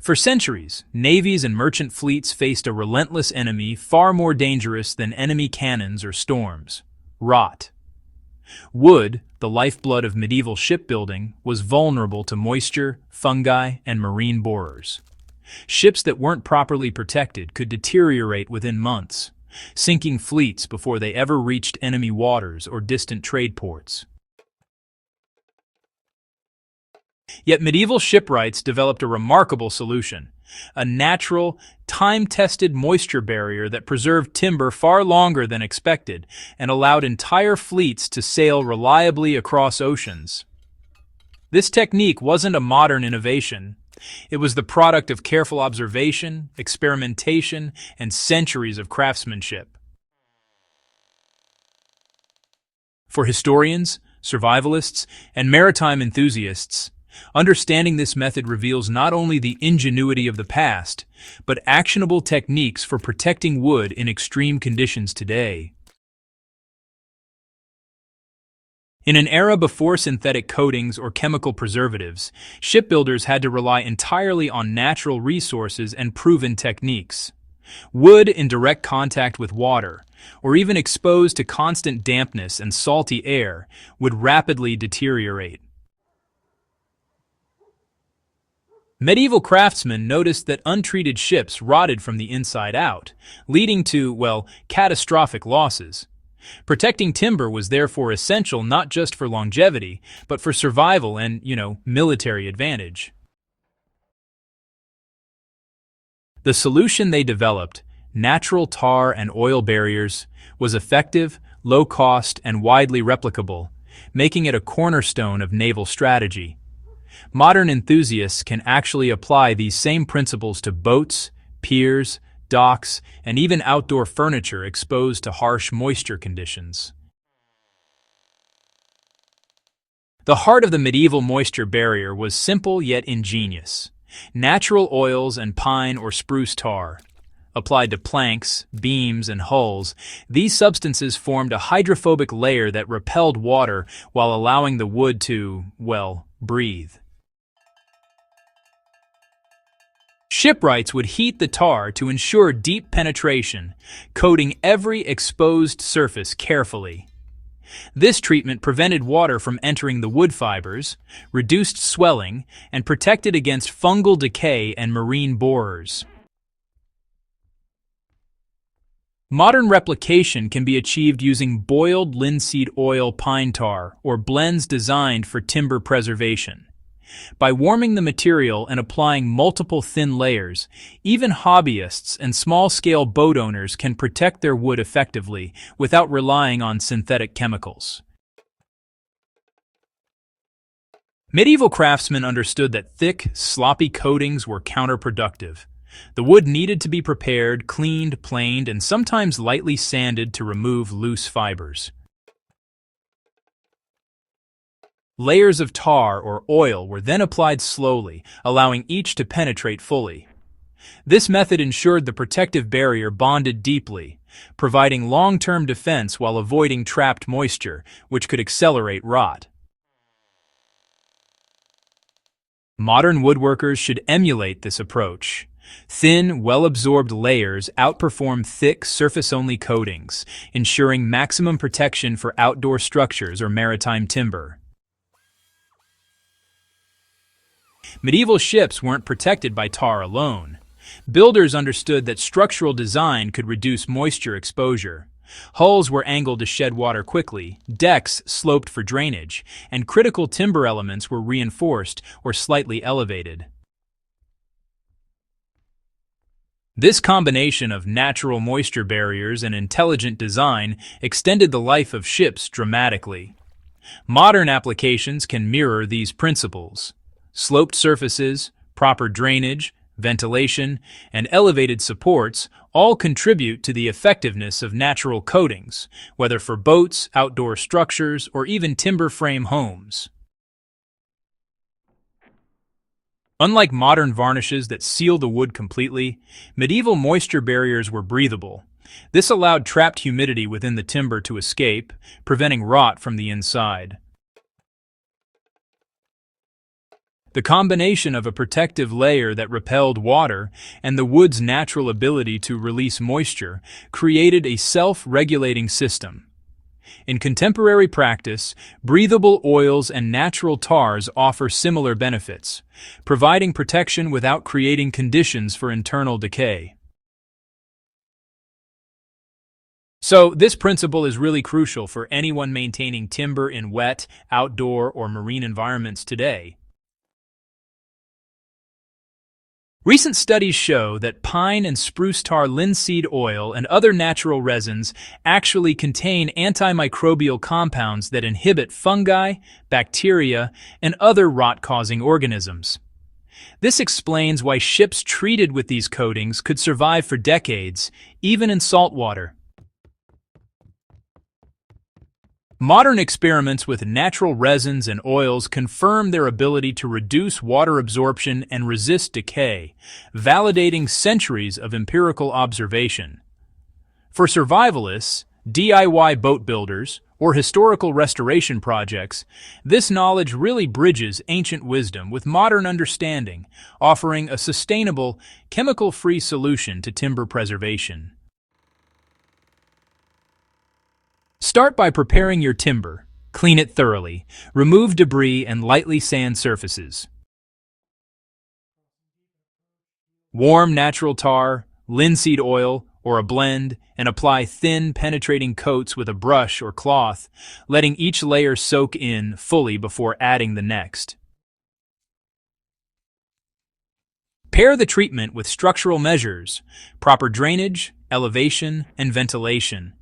For centuries, navies and merchant fleets faced a relentless enemy far more dangerous than enemy cannons or storms: rot. Wood, the lifeblood of medieval shipbuilding, was vulnerable to moisture, fungi, and marine borers. Ships that weren't properly protected could deteriorate within months, sinking fleets before they ever reached enemy waters or distant trade ports. Yet medieval shipwrights developed a remarkable solution: a natural, time-tested moisture barrier that preserved timber far longer than expected and allowed entire fleets to sail reliably across oceans. This technique wasn't a modern innovation. It was the product of careful observation, experimentation, and centuries of craftsmanship. For historians, survivalists, and maritime enthusiasts, understanding this method reveals not only the ingenuity of the past, but actionable techniques for protecting wood in extreme conditions today. In an era before synthetic coatings or chemical preservatives, shipbuilders had to rely entirely on natural resources and proven techniques. Wood in direct contact with water, or even exposed to constant dampness and salty air, would rapidly deteriorate. Medieval craftsmen noticed that untreated ships rotted from the inside out, leading to, catastrophic losses. Protecting timber was therefore essential not just for longevity, but for survival and, military advantage. The solution they developed, natural tar and oil barriers, was effective, low-cost, and widely replicable, making it a cornerstone of naval strategy. Modern enthusiasts can actually apply these same principles to boats, piers, docks, and even outdoor furniture exposed to harsh moisture conditions. The heart of the medieval moisture barrier was simple yet ingenious: natural oils and pine or spruce tar. Applied to planks, beams, and hulls, these substances formed a hydrophobic layer that repelled water while allowing the wood to, breathe. Shipwrights would heat the tar to ensure deep penetration, coating every exposed surface carefully. This treatment prevented water from entering the wood fibers, reduced swelling, and protected against fungal decay and marine borers. Modern replication can be achieved using boiled linseed oil pine tar or blends designed for timber preservation. By warming the material and applying multiple thin layers, even hobbyists and small-scale boat owners can protect their wood effectively without relying on synthetic chemicals. Medieval craftsmen understood that thick, sloppy coatings were counterproductive. The wood needed to be prepared, cleaned, planed, and sometimes lightly sanded to remove loose fibers. Layers of tar or oil were then applied slowly, allowing each to penetrate fully. This method ensured the protective barrier bonded deeply, providing long-term defense while avoiding trapped moisture, which could accelerate rot. Modern woodworkers should emulate this approach. Thin, well-absorbed layers outperform thick, surface-only coatings, ensuring maximum protection for outdoor structures or maritime timber. Medieval ships weren't protected by tar alone. Builders understood that structural design could reduce moisture exposure. Hulls were angled to shed water quickly, decks sloped for drainage, and critical timber elements were reinforced or slightly elevated. This combination of natural moisture barriers and intelligent design extended the life of ships dramatically. Modern applications can mirror these principles. Sloped surfaces, proper drainage, ventilation, and elevated supports all contribute to the effectiveness of natural coatings, whether for boats, outdoor structures, or even timber frame homes. Unlike modern varnishes that seal the wood completely, medieval moisture barriers were breathable. This allowed trapped humidity within the timber to escape, preventing rot from the inside. The combination of a protective layer that repelled water and the wood's natural ability to release moisture created a self-regulating system. In contemporary practice, breathable oils and natural tars offer similar benefits, providing protection without creating conditions for internal decay. So, this principle is really crucial for anyone maintaining timber in wet, outdoor, or marine environments today. Recent studies show that pine and spruce tar linseed oil and other natural resins actually contain antimicrobial compounds that inhibit fungi, bacteria, and other rot-causing organisms. This explains why ships treated with these coatings could survive for decades, even in salt water. Modern experiments with natural resins and oils confirm their ability to reduce water absorption and resist decay, validating centuries of empirical observation. For survivalists, DIY boat builders, or historical restoration projects, this knowledge really bridges ancient wisdom with modern understanding, offering a sustainable, chemical-free solution to timber preservation. Start by preparing your timber. Clean it thoroughly. Remove debris and lightly sand surfaces. Warm natural tar, linseed oil, or a blend, and apply thin, penetrating coats with a brush or cloth, letting each layer soak in fully before adding the next. Pair the treatment with structural measures, proper drainage, elevation, and ventilation.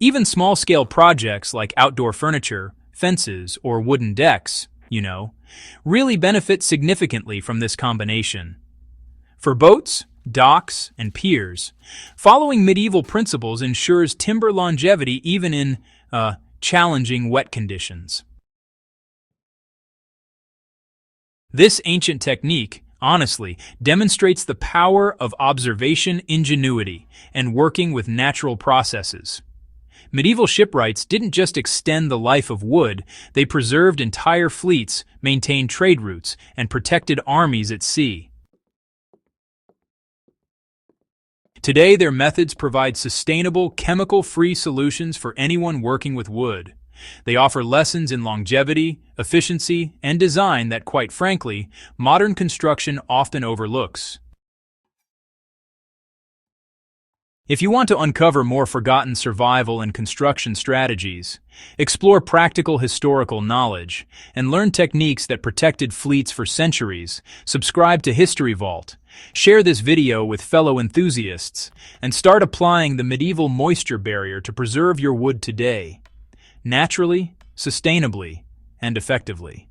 Even small-scale projects like outdoor furniture, fences, or wooden decks, really benefit significantly from this combination. For boats, docks, and piers, following medieval principles ensures timber longevity even in challenging wet conditions. This ancient technique, honestly, demonstrates the power of observation ingenuity and working with natural processes. Medieval shipwrights didn't just extend the life of wood, they preserved entire fleets, maintained trade routes, and protected armies at sea. Today, their methods provide sustainable, chemical-free solutions for anyone working with wood. They offer lessons in longevity, efficiency, and design that, quite frankly, modern construction often overlooks. If you want to uncover more forgotten survival and construction strategies, explore practical historical knowledge, and learn techniques that protected fleets for centuries, subscribe to History Vault, share this video with fellow enthusiasts, and start applying the medieval moisture barrier to preserve your wood today, naturally, sustainably, and effectively.